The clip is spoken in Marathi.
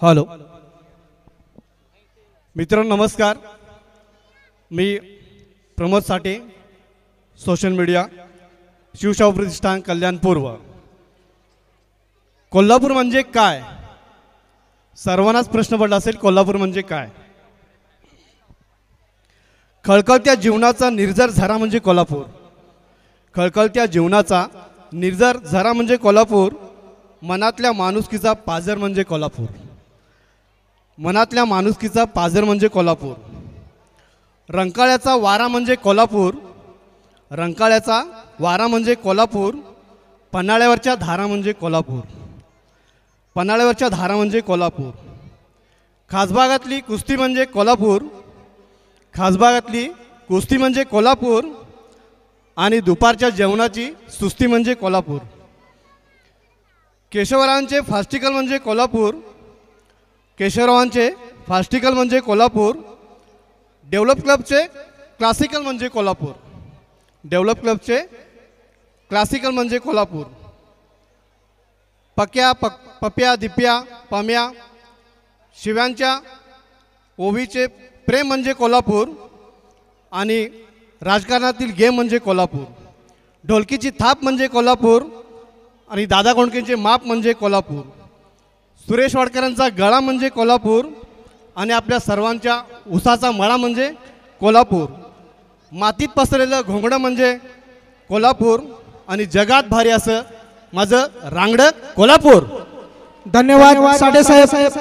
हॅलो मित्रांनो नमस्कार। मी प्रमोद साठे, सोशल मीडिया, शिवशाहू प्रतिष्ठान कल्याण पूर्व। कोल्हापूर म्हणजे काय? सर्वांनाच प्रश्न पडला असेल, कोल्हापूर म्हणजे काय? खळखळत्या जीवनाचा निर्झर झरा म्हणजे कोल्हापूर। खळखळत्या जीवनाचा निर्झर झरा म्हणजे कोल्हापूर। मनातल्या माणुसकीचा पाझर म्हणजे कोल्हापूर। मनातल्या माणुसकीचा पाझर म्हणजे कोल्हापूर। रंकाळ्याचा वारा म्हणजे कोल्हापूर। रंकाळ्याचा वारा म्हणजे कोल्हापूर। पन्हाळ्यावरच्या धारा म्हणजे कोल्हापूर। पन्हाळ्यावरच्या धारा म्हणजे कोल्हापूर। खासबागातली कुस्ती म्हणजे कोल्हापूर। खासबागातली कुस्ती म्हणजे कोल्हापूर। आणि दुपारच्या जेवणाची सुस्ती म्हणजे कोल्हापूर। केशवरावांचे फास्टिकल म्हणजे कोल्हापूर। केशवरावांचे फास्टिकल म्हणजे कोल्हापूर। डेव्हलप क्लबचे क्लासिकल म्हणजे कोल्हापूर। डेव्हलप क्लबचे क्लासिकल म्हणजे कोल्हापूर। पप्या दिप्या पम्या शिव्यांच्या ओवीचे प्रेम म्हणजे कोल्हापूर। आणि राजकारणातील गेम म्हणजे कोल्हापूर। ढोलकीची थाप म्हणजे कोल्हापूर। आणि दादा कोंडकेंचे माप म्हणजे कोल्हापूर। सुरेश वाडकरांचा गळा म्हणजे कोल्हापूर। आणि आपल्या सर्वांच्या उसाचा मळा म्हणजे कोल्हापूर। मातीत पसरलेलं घोंगडं म्हणजे कोल्हापूर। आणि जगात भारी असं माझं रांगडं कोल्हापूर। धन्यवाद साठे साहेब।